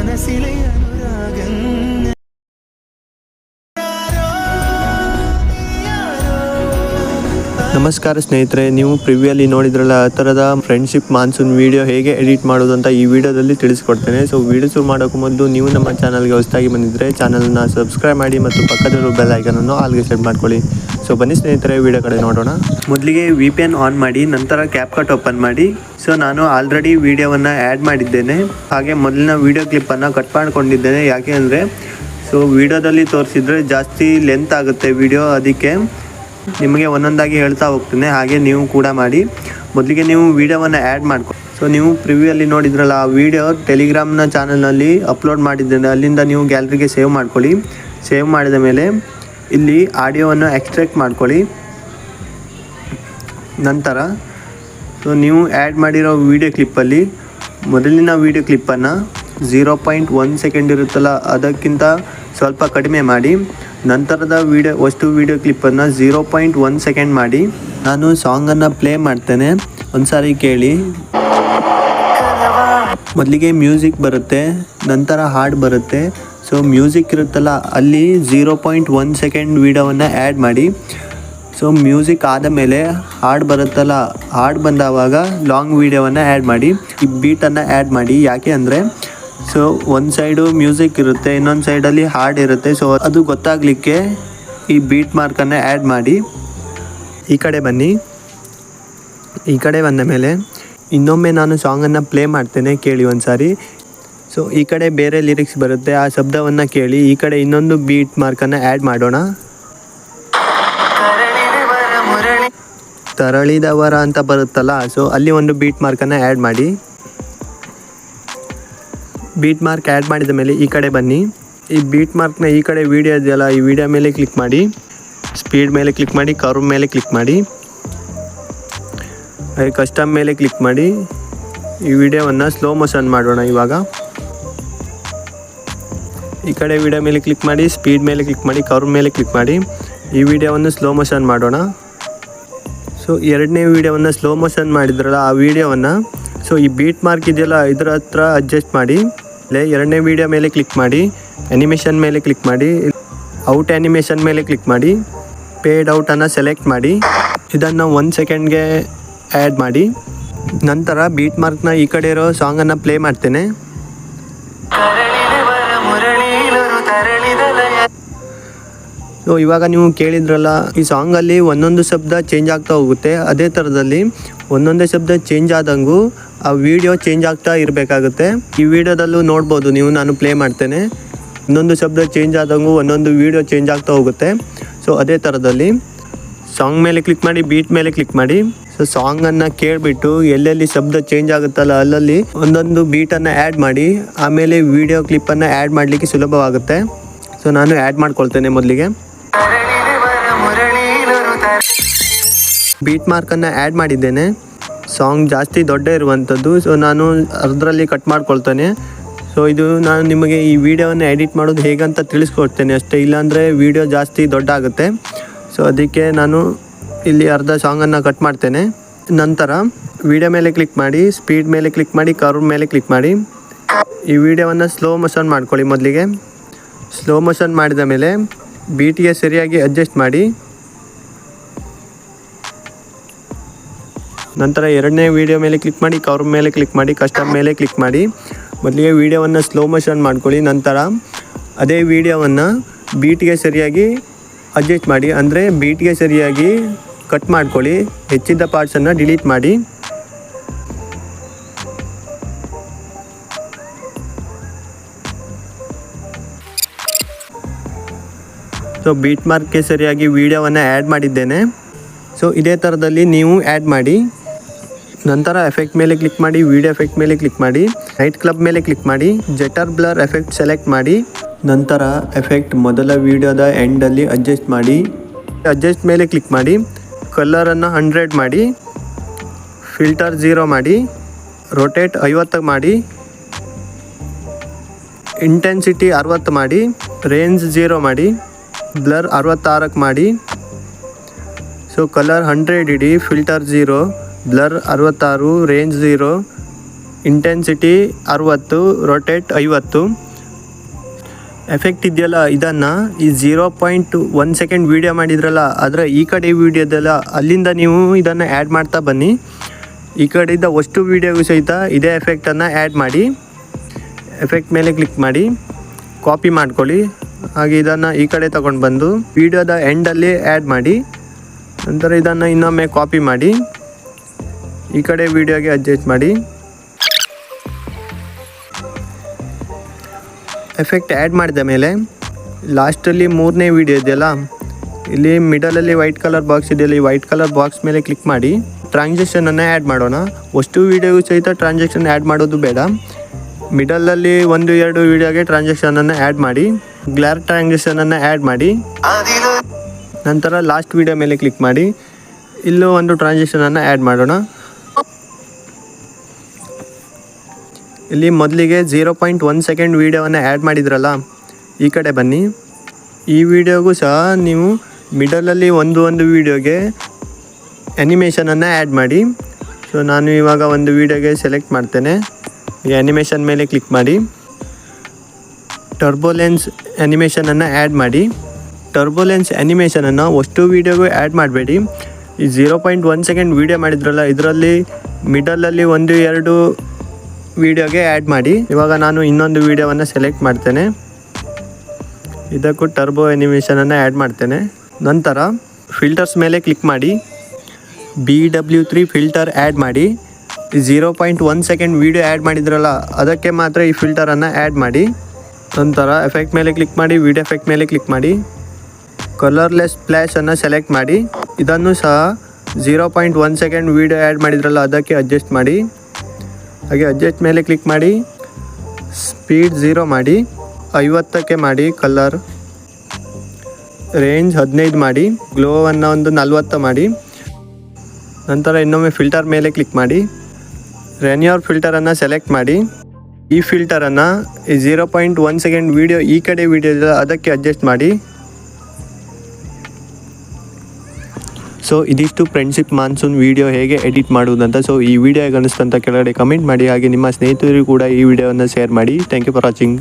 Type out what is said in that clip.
മനസ്സിലെ അനുരാഗങ്ങൾ. ನಮಸ್ಕಾರ ಸ್ನೇಹಿತರೆ, ನೀವು ಪ್ರಿವ್ಯೂಯಲ್ಲಿ ನೋಡಿದ್ರಲ್ಲ ಆ ಥರದ ಫ್ರೆಂಡ್ಶಿಪ್ ಮಾನ್ಸೂನ್ ವಿಡಿಯೋ ಹೇಗೆ ಎಡಿಟ್ ಮಾಡೋದು ಅಂತ ಈ ವಿಡಿಯೋದಲ್ಲಿ ತಿಳಿಸ್ಕೊಡ್ತೇನೆ. ಸೊ ವಿಡಿಯೋ ಶುರು ಮಾಡೋಕ್ಕೂ ಮೊದಲು ನೀವು ನಮ್ಮ ಚಾನಲ್ಗೆ ಹೊಸದಾಗಿ ಬಂದಿದ್ದರೆ ಚಾನಲ್ನ ಸಬ್ಸ್ಕ್ರೈಬ್ ಮಾಡಿ ಮತ್ತು ಪಕ್ಕದಲ್ಲಿರೋ ಬೆಲ್ ಐಕನನ್ನು ಆಲ್ಗೆ ಸೆಟ್ ಮಾಡ್ಕೊಳ್ಳಿ. ಸೊ ಬನ್ನಿ ಸ್ನೇಹಿತರೆ, ವಿಡಿಯೋ ಕಡೆ ನೋಡೋಣ. ಮೊದಲಿಗೆ VPN ಆನ್ ಮಾಡಿ, ನಂತರ ಕ್ಯಾಪ್ಕಟ್ ಓಪನ್ ಮಾಡಿ. ಸೊ ನಾನು ಆಲ್ರೆಡಿ ವಿಡಿಯೋವನ್ನು ಆ್ಯಡ್ ಮಾಡಿದ್ದೇನೆ, ಹಾಗೆ ಮೊದಲಿನ ವಿಡಿಯೋ ಕ್ಲಿಪ್ಪನ್ನು ಕಟ್ ಮಾಡ್ಕೊಂಡಿದ್ದೇನೆ. ಯಾಕೆ ಅಂದರೆ ವಿಡಿಯೋದಲ್ಲಿ ತೋರಿಸಿದ್ರೆ ಜಾಸ್ತಿ ಲೆಂತ್ ಆಗುತ್ತೆ ವಿಡಿಯೋ, ಅದಕ್ಕೆ ನಿಮಗೆ ಒಂದೊಂದಾಗಿ ಹೇಳ್ತಾ ಹೋಗ್ತೇನೆ, ಹಾಗೆ ನೀವು ಕೂಡ ಮಾಡಿ. ಮೊದಲಿಗೆ ನೀವು ವಿಡಿಯೋವನ್ನು ಆ್ಯಡ್ ಮಾಡ್ಕೊ. ಸೊ ನೀವು ಪ್ರಿವ್ಯೂಯಲ್ಲಿ ನೋಡಿದ್ರಲ್ಲ ಆ ವಿಡಿಯೋ ಟೆಲಿಗ್ರಾಮ್ನ ಚಾನಲ್ನಲ್ಲಿ ಅಪ್ಲೋಡ್ ಮಾಡಿದ್ದೇನೆ, ಅಲ್ಲಿಂದ ನೀವು ಗ್ಯಾಲರಿಗೆ ಸೇವ್ ಮಾಡ್ಕೊಳ್ಳಿ. ಸೇವ್ ಮಾಡಿದ ಮೇಲೆ ಇಲ್ಲಿ ಆಡಿಯೋವನ್ನು ಎಕ್ಸ್ಟ್ರಾಕ್ಟ್ ಮಾಡ್ಕೊಳ್ಳಿ. ನಂತರ ನೀವು ಆ್ಯಡ್ ಮಾಡಿರೋ ವಿಡಿಯೋ ಕ್ಲಿಪ್ಪಲ್ಲಿ ಮೊದಲಿನ ವಿಡಿಯೋ ಕ್ಲಿಪ್ಪನ್ನು 0.1 ಸೆಕೆಂಡ್ ಇರುತ್ತಲ್ಲ ಅದಕ್ಕಿಂತ ಸ್ವಲ್ಪ ಕಡಿಮೆ ಮಾಡಿ. ನಂತರದ ವಿಡಿಯೋ ಕ್ಲಿಪ್ಪನ್ನು 0.1 ಸೆಕೆಂಡ್ ಮಾಡಿ. ನಾನು ಸಾಂಗನ್ನು ಪ್ಲೇ ಮಾಡ್ತೇನೆ, ಒಂದ್ಸಾರಿ ಕೇಳಿ. ಮೊದಲಿಗೆ ಮ್ಯೂಸಿಕ್ ಬರುತ್ತೆ, ನಂತರ ಹಾಡು ಬರುತ್ತೆ. ಸೊ ಮ್ಯೂಸಿಕ್ ಇರುತ್ತಲ್ಲ ಅಲ್ಲಿ 0.1 ಸೆಕೆಂಡ್ ವಿಡಿಯೋವನ್ನು ಆ್ಯಡ್ ಮಾಡಿ. ಸೊ ಮ್ಯೂಸಿಕ್ ಆದ ಮೇಲೆ ಹಾಡು ಬರುತ್ತಲ್ಲ, ಹಾಡು ಬಂದಾವಾಗ ಲಾಂಗ್ ವಿಡಿಯೋವನ್ನು ಆ್ಯಡ್ ಮಾಡಿ. ಈ ಬೀಟನ್ನು ಆ್ಯಡ್ ಮಾಡಿ. ಯಾಕೆ ಅಂದರೆ ಒಂದು ಸೈಡು ಮ್ಯೂಸಿಕ್ ಇರುತ್ತೆ, ಇನ್ನೊಂದು ಸೈಡಲ್ಲಿ ಹಾಡು ಇರುತ್ತೆ. ಸೊ ಅದು ಗೊತ್ತಾಗಲಿಕ್ಕೆ ಈ ಬೀಟ್ ಮಾರ್ಕನ್ನು ಆ್ಯಡ್ ಮಾಡಿ. ಈ ಕಡೆ ಬನ್ನಿ. ಈ ಕಡೆ ಬಂದ ಮೇಲೆ ಇನ್ನೊಮ್ಮೆ ನಾನು ಸಾಂಗನ್ನು ಪ್ಲೇ ಮಾಡ್ತೇನೆ, ಕೇಳಿ ಒಂದು ಸಾರಿ. ಸೊ ಈ ಕಡೆ ಬೇರೆ ಲಿರಿಕ್ಸ್ ಬರುತ್ತೆ, ಆ ಶಬ್ದವನ್ನು ಕೇಳಿ. ಈ ಕಡೆ ಇನ್ನೊಂದು ಬೀಟ್ ಮಾರ್ಕನ್ನು ಆ್ಯಡ್ ಮಾಡೋಣ. ತರಳಿದವರ ಅಂತ ಬರುತ್ತಲ್ಲ, ಸೊ ಅಲ್ಲಿ ಒಂದು ಬೀಟ್ ಮಾರ್ಕನ್ನು ಆ್ಯಡ್ ಮಾಡಿ. ಬೀಟ್ ಮಾರ್ಕ್ ಆ್ಯಡ್ ಮಾಡಿದ ಮೇಲೆ ಈ ಕಡೆ ಬನ್ನಿ. ಈ ಬೀಟ್ ಮಾರ್ಕ್ನ ಈ ಕಡೆ ವಿಡಿಯೋ ಇದೆಯಲ್ಲ, ಈ ವಿಡಿಯೋ ಮೇಲೆ ಕ್ಲಿಕ್ ಮಾಡಿ, ಸ್ಪೀಡ್ ಮೇಲೆ ಕ್ಲಿಕ್ ಮಾಡಿ, ಕರ್ವ್ ಮೇಲೆ ಕ್ಲಿಕ್ ಮಾಡಿ, ಕಸ್ಟಮ್ ಮೇಲೆ ಕ್ಲಿಕ್ ಮಾಡಿ. ಈ ವಿಡಿಯೋವನ್ನು ಸ್ಲೋ ಮೋಷನ್ ಮಾಡೋಣ. ಇವಾಗ ಈ ಕಡೆ ವಿಡಿಯೋ ಮೇಲೆ ಕ್ಲಿಕ್ ಮಾಡಿ, ಸ್ಪೀಡ್ ಮೇಲೆ ಕ್ಲಿಕ್ ಮಾಡಿ, ಕರ್ವ್ ಮೇಲೆ ಕ್ಲಿಕ್ ಮಾಡಿ. ಈ ವಿಡಿಯೋವನ್ನು ಸ್ಲೋ ಮೋಷನ್ ಮಾಡೋಣ. ಸೊ ಎರಡನೇ ವಿಡಿಯೋವನ್ನು ಸ್ಲೋ ಮೋಷನ್ ಮಾಡಿದ್ರಲ್ಲ ಆ ವಿಡಿಯೋವನ್ನು ಈ ಬೀಟ್ ಮಾರ್ಕ್ ಇದೆಯಲ್ಲ ಇದರ ಹತ್ರ ಅಡ್ಜಸ್ಟ್ ಮಾಡಿ. ಎರಡನೇ ವಿಡಿಯೋ ಮೇಲೆ ಕ್ಲಿಕ್ ಮಾಡಿ, ಆ್ಯನಿಮೇಷನ್ ಮೇಲೆ ಕ್ಲಿಕ್ ಮಾಡಿ, ಔಟ್ ಆ್ಯನಿಮೇಷನ್ ಮೇಲೆ ಕ್ಲಿಕ್ ಮಾಡಿ, ಪೇಡ್ ಔಟನ್ನು ಸೆಲೆಕ್ಟ್ ಮಾಡಿ. ಇದನ್ನು 1 ಸೆಕೆಂಡ್ಗೆ ಆ್ಯಡ್ ಮಾಡಿ. ನಂತರ ಬೀಟ್ ಮಾರ್ಕ್ನ ಈ ಕಡೆ ಇರೋ ಸಾಂಗನ್ನು ಪ್ಲೇ ಮಾಡ್ತೇನೆ. ಸೊ ಇವಾಗ ನೀವು ಕೇಳಿದ್ರಲ್ಲ, ಈ ಸಾಂಗಲ್ಲಿ ಒಂದೊಂದು ಶಬ್ದ ಚೇಂಜ್ ಆಗ್ತಾ ಹೋಗುತ್ತೆ. ಅದೇ ಥರದಲ್ಲಿ ಒಂದೊಂದೇ ಶಬ್ದ ಚೇಂಜ್ ಆದಂಗೂ ಆ ವಿಡಿಯೋ ಚೇಂಜ್ ಆಗ್ತಾ ಇರಬೇಕಾಗುತ್ತೆ. ಈ ವಿಡಿಯೋದಲ್ಲೂ ನೋಡ್ಬೋದು ನೀವು, ನಾನು ಪ್ಲೇ ಮಾಡ್ತೇನೆ. ಒಂದೊಂದು ಶಬ್ದ ಚೇಂಜ್ ಆದಂಗೂ ಒಂದೊಂದು ವಿಡಿಯೋ ಚೇಂಜ್ ಆಗ್ತಾ ಹೋಗುತ್ತೆ. ಸೊ ಅದೇ ಥರದಲ್ಲಿ ಸಾಂಗ್ ಮೇಲೆ ಕ್ಲಿಕ್ ಮಾಡಿ, ಬೀಟ್ ಮೇಲೆ ಕ್ಲಿಕ್ ಮಾಡಿ. ಸೊ ಸಾಂಗನ್ನು ಕೇಳಿಬಿಟ್ಟು ಎಲ್ಲೆಲ್ಲಿ ಶಬ್ದ ಚೇಂಜ್ ಆಗುತ್ತಲ್ಲ ಅಲ್ಲಲ್ಲಿ ಒಂದೊಂದು ಬೀಟನ್ನು ಆ್ಯಡ್ ಮಾಡಿ. ಆಮೇಲೆ ವಿಡಿಯೋ ಕ್ಲಿಪ್ಪನ್ನು ಆ್ಯಡ್ ಮಾಡಲಿಕ್ಕೆ ಸುಲಭವಾಗುತ್ತೆ. ಸೊ ನಾನು ಆ್ಯಡ್ ಮಾಡ್ಕೊಳ್ತೇನೆ. ಮೊದಲಿಗೆ ಬೀಟ್ ಮಾರ್ಕನ್ನು ಆ್ಯಡ್ ಮಾಡಿದ್ದೇನೆ. ಸಾಂಗ್ ಜಾಸ್ತಿ ದೊಡ್ಡ ಇರುವಂಥದ್ದು, ಸೊ ನಾನು ಅದರಲ್ಲಿ ಕಟ್ ಮಾಡ್ಕೊಳ್ತೇನೆ. ಸೊ ಇದು ನಾನು ನಿಮಗೆ ಈ ವಿಡಿಯೋವನ್ನು ಎಡಿಟ್ ಮಾಡೋದು ಹೇಗಂತ ತಿಳಿಸ್ಕೊಡ್ತೇನೆ ಅಷ್ಟೇ, ಇಲ್ಲಾಂದರೆ ವಿಡಿಯೋ ಜಾಸ್ತಿ ದೊಡ್ಡ ಆಗುತ್ತೆ. ಸೊ ಅದಕ್ಕೆ ನಾನು ಇಲ್ಲಿ ಅರ್ಧ ಸಾಂಗನ್ನು ಕಟ್ ಮಾಡ್ತೇನೆ. ನಂತರ ವಿಡಿಯೋ ಮೇಲೆ ಕ್ಲಿಕ್ ಮಾಡಿ, ಸ್ಪೀಡ್ ಮೇಲೆ ಕ್ಲಿಕ್ ಮಾಡಿ, ಕರ್ವ್ ಮೇಲೆ ಕ್ಲಿಕ್ ಮಾಡಿ. ಈ ವಿಡಿಯೋವನ್ನು ಸ್ಲೋ ಮೋಷನ್ ಮಾಡ್ಕೊಳ್ಳಿ. ಮೊದಲಿಗೆ ಸ್ಲೋ ಮೋಷನ್ ಮಾಡಿದ ಮೇಲೆ ಬೀಟಿಗೆ ಸರಿಯಾಗಿ ಅಡ್ಜಸ್ಟ್ ಮಾಡಿ. ನಂತರ ಎರಡನೇ ವಿಡಿಯೋ ಮೇಲೆ ಕ್ಲಿಕ್ ಮಾಡಿ, ಕರ್ವ್ ಮೇಲೆ ಕ್ಲಿಕ್ ಮಾಡಿ, ಕಸ್ಟಮ್ ಮೇಲೆ ಕ್ಲಿಕ್ ಮಾಡಿ. ಮೊದಲಿಗೆ ವಿಡಿಯೋವನ್ನು ಸ್ಲೋ ಮೋಷನ್ ಮಾಡ್ಕೊಳ್ಳಿ. ನಂತರ ಅದೇ ವಿಡಿಯೋವನ್ನು ಬೀಟ್ಗೆ ಸರಿಯಾಗಿ ಅಡ್ಜಸ್ಟ್ ಮಾಡಿ, ಅಂದರೆ ಬೀಟ್ಗೆ ಸರಿಯಾಗಿ ಕಟ್ ಮಾಡ್ಕೊಳ್ಳಿ. ಹೆಚ್ಚಿದ್ದ ಪಾರ್ಟ್ಸನ್ನು ಡಿಲೀಟ್ ಮಾಡಿ. ಸೊ ಬೀಟ್ ಮಾರ್ಕ್ಗೆ ಸರಿಯಾಗಿ ವಿಡಿಯೋವನ್ನು ಆ್ಯಡ್ ಮಾಡಿದ್ದೇನೆ. ಸೊ ಇದೇ ಥರದಲ್ಲಿ ನೀವು ಆ್ಯಡ್ ಮಾಡಿ. ನಂತರ ಎಫೆಕ್ಟ್ ಮೇಲೆ ಕ್ಲಿಕ್ ಮಾಡಿ, ವಿಡಿಯೋ ಎಫೆಕ್ಟ್ ಮೇಲೆ ಕ್ಲಿಕ್ ಮಾಡಿ, ನೈಟ್ ಕ್ಲಬ್ ಮೇಲೆ ಕ್ಲಿಕ್ ಮಾಡಿ, ಜೆಟರ್ ಬ್ಲರ್ ಎಫೆಕ್ಟ್ ಸೆಲೆಕ್ಟ್ ಮಾಡಿ. ನಂತರ ಎಫೆಕ್ಟ್ ಮೊದಲ ವಿಡಿಯೋದ ಎಂಡಲ್ಲಿ ಅಡ್ಜಸ್ಟ್ ಮಾಡಿ. ಅಡ್ಜಸ್ಟ್ ಮೇಲೆ ಕ್ಲಿಕ್ ಮಾಡಿ, ಕಲರನ್ನು 100 ಮಾಡಿ, ಫಿಲ್ಟರ್ 0 ಮಾಡಿ, ರೊಟೇಟ್ 50 ಮಾಡಿ, ಇಂಟೆನ್ಸಿಟಿ 60 ಮಾಡಿ, ರೇಂಜ್ 0 ಮಾಡಿ, ಬ್ಲರ್ 66 ಮಾಡಿ. ಸೊ ಕಲರ್ 100 ಇಡಿ, filter 0, blur 66, range 0, intensity 60, rotate 50. Effect ಇದೆಯಲ್ಲ ಇದನ್ನು ಈ 0.1 ಸೆಕೆಂಡ್ ವೀಡಿಯೋ ಮಾಡಿದ್ರಲ್ಲ ಅದರ ಈ ಕಡೆ ವೀಡಿಯೋದಲ್ಲ ಅಲ್ಲಿಂದ ನೀವು ಇದನ್ನು ಆ್ಯಡ್ ಮಾಡ್ತಾ ಬನ್ನಿ. ಈ ಕಡೆಯಿಂದ ಅಷ್ಟು ವೀಡಿಯೋಗೂ ಸಹಿತ ಇದೇ ಎಫೆಕ್ಟನ್ನು ಆ್ಯಡ್ ಮಾಡಿ. ಎಫೆಕ್ಟ್ ಮೇಲೆ ಕ್ಲಿಕ್ ಮಾಡಿ, ಕಾಪಿ ಮಾಡ್ಕೊಳ್ಳಿ. ಹಾಗೆ ಇದನ್ನು ಈ ಕಡೆ ತಗೊಂಡು ಬಂದು ವೀಡಿಯೋದ ಎಂಡಲ್ಲಿ ಆ್ಯಡ್ ಮಾಡಿ. ನಂತರ ಇದನ್ನು ಇನ್ನೊಮ್ಮೆ ಕಾಪಿ ಮಾಡಿ ಈ ಕಡೆ ವೀಡಿಯೋಗೆ ಅಡ್ಜಸ್ಟ್ ಮಾಡಿ. ಎಫೆಕ್ಟ್ ಆ್ಯಡ್ ಮಾಡಿದ ಮೇಲೆ ಲಾಸ್ಟಲ್ಲಿ 3ನೇ ವೀಡಿಯೋ ಇದೆಯಲ್ಲ ಇಲ್ಲಿ ಮಿಡಲಲ್ಲಿ ವೈಟ್ ಕಲರ್ ಬಾಕ್ಸ್ ಇದೆಯಲ್ಲ, ಈ ವೈಟ್ ಕಲರ್ ಬಾಕ್ಸ್ ಮೇಲೆ ಕ್ಲಿಕ್ ಮಾಡಿ ಟ್ರಾನ್ಸಾಕ್ಷನನ್ನು ಆ್ಯಡ್ ಮಾಡೋಣ. ಅಷ್ಟು ವೀಡಿಯೋಗೂ ಸಹಿತ ಟ್ರಾನ್ಸಾಕ್ಷನ್ ಆ್ಯಡ್ ಮಾಡೋದು ಬೇಡ. ಮಿಡಲಲ್ಲಿ 1-2 ವೀಡಿಯೋಗೆ ಟ್ರಾನ್ಸಾಕ್ಷನನ್ನು ಆ್ಯಡ್ ಮಾಡಿ, ಗ್ಲಾರ್ ಟ್ರಾನ್ಸಾಕ್ಷನನ್ನು ಆ್ಯಡ್ ಮಾಡಿ. ನಂತರ ಲಾಸ್ಟ್ ವೀಡಿಯೋ ಮೇಲೆ ಕ್ಲಿಕ್ ಮಾಡಿ ಇಲ್ಲೂ ಒಂದು ಟ್ರಾನ್ಸಾಕ್ಷನನ್ನು ಆ್ಯಡ್ ಮಾಡೋಣ. ಇಲ್ಲಿ ಮೊದಲಿಗೆ 0.1 ಸೆಕೆಂಡ್ ವೀಡಿಯೋವನ್ನು ಆ್ಯಡ್ ಮಾಡಿದ್ರಲ್ಲ ಈ ಕಡೆ ಬನ್ನಿ. ಈ ವಿಡಿಯೋಗೂ ಸಹ ನೀವು ಮಿಡಲಲ್ಲಿ ಒಂದು ವೀಡಿಯೋಗೆ ಆ್ಯನಿಮೇಷನನ್ನು ಆ್ಯಡ್ ಮಾಡಿ. ಸೊ ನಾನು ಇವಾಗ ಒಂದು ವೀಡಿಯೋಗೆ ಸೆಲೆಕ್ಟ್ ಮಾಡ್ತೇನೆ. ಈ ಆ್ಯನಿಮೇಷನ್ ಮೇಲೆ ಕ್ಲಿಕ್ ಮಾಡಿ ಟರ್ಬೋಲೆನ್ಸ್ ಆ್ಯನಿಮೇಷನನ್ನು ಆ್ಯಡ್ ಮಾಡಿ. ಟರ್ಬೋಲೆನ್ಸ್ ಆ್ಯನಿಮೇಷನನ್ನು ಅಷ್ಟು ವೀಡಿಯೋಗೂ ಆ್ಯಡ್ ಮಾಡಬೇಡಿ. ಈ 0.1 ಸೆಕೆಂಡ್ ವೀಡಿಯೋ ಮಾಡಿದ್ರಲ್ಲ ಇದರಲ್ಲಿ ಮಿಡಲಲ್ಲಿ 1-2 ವೀಡಿಯೋಗೆ ಆ್ಯಡ್ ಮಾಡಿ. ಇವಾಗ ನಾನು ಇನ್ನೊಂದು ವೀಡಿಯೋವನ್ನು ಸೆಲೆಕ್ಟ್ ಮಾಡ್ತೇನೆ, ಇದಕ್ಕೂ ಟರ್ಬೋ ಆ್ಯನಿಮೇಷನನ್ನು ಆ್ಯಡ್ ಮಾಡ್ತೇನೆ. ನಂತರ ಫಿಲ್ಟರ್ಸ್ ಮೇಲೆ ಕ್ಲಿಕ್ ಮಾಡಿ BW3 ಫಿಲ್ಟರ್ ಆ್ಯಡ್ ಮಾಡಿ. 0.1 ಸೆಕೆಂಡ್ ವೀಡಿಯೋ ಆ್ಯಡ್ ಮಾಡಿದ್ರಲ್ಲ ಅದಕ್ಕೆ ಮಾತ್ರ ಈ ಫಿಲ್ಟರನ್ನು ಆ್ಯಡ್ ಮಾಡಿ. ನಂತರ ಎಫೆಕ್ಟ್ ಮೇಲೆ ಕ್ಲಿಕ್ ಮಾಡಿ, ವೀಡಿಯೋ ಎಫೆಕ್ಟ್ ಮೇಲೆ ಕ್ಲಿಕ್ ಮಾಡಿ, ಕಲರ್ಲೆಸ್ ಫ್ಲ್ಯಾಶನ್ನು ಸೆಲೆಕ್ಟ್ ಮಾಡಿ. ಇದನ್ನು ಸಹ 0.1 ಸೆಕೆಂಡ್ ವೀಡಿಯೋ ಆ್ಯಡ್ ಮಾಡಿದ್ರಲ್ಲ ಅದಕ್ಕೆ ಅಡ್ಜಸ್ಟ್ ಮಾಡಿ. ಹಾಗೆ ಅಡ್ಜಸ್ಟ್ ಮೇಲೆ ಕ್ಲಿಕ್ ಮಾಡಿ, ಸ್ಪೀಡ್ 0 ಮಾಡಿ, 50ಕ್ಕೆ ಮಾಡಿ, ಕಲರ್ ರೇಂಜ್ 15 ಮಾಡಿ, ಗ್ಲೋವನ್ನು ಒಂದು 40 ಮಾಡಿ. ನಂತರ ಇನ್ನೊಮ್ಮೆ ಫಿಲ್ಟರ್ ಮೇಲೆ ಕ್ಲಿಕ್ ಮಾಡಿ, ರೆನ್ಯೂರ್ ಫಿಲ್ಟರನ್ನು ಸೆಲೆಕ್ಟ್ ಮಾಡಿ. ಈ ಫಿಲ್ಟರನ್ನು ಈ 0.1 ಸೆಕೆಂಡ್ ವೀಡಿಯೋ ಈ ಕಡೆ ವೀಡಿಯೋ ಇದೆ ಅದಕ್ಕೆ ಅಡ್ಜಸ್ಟ್ ಮಾಡಿ. ಸೊ ಇದಿಷ್ಟು ಫ್ರೆಂಡ್ಶಿಪ್ ಮಾನ್ಸೂನ್ ವೀಡಿಯೋ ಹೇಗೆ ಎಡಿಟ್ ಮಾಡುವುದಂತ. ಸೊ ಈ ವಿಡಿಯೋ ಹೇಗೆ ಅನಿಸ್ತಂತ ಕೆಳಗಡೆ ಕಮೆಂಟ್ ಮಾಡಿ. ಹಾಗೆ ನಿಮ್ಮ ಸ್ನೇಹಿತರಿಗೂ ಕೂಡ ಈ ವಿಡಿಯೋವನ್ನು ಶೇರ್ ಮಾಡಿ. Thank you for watching.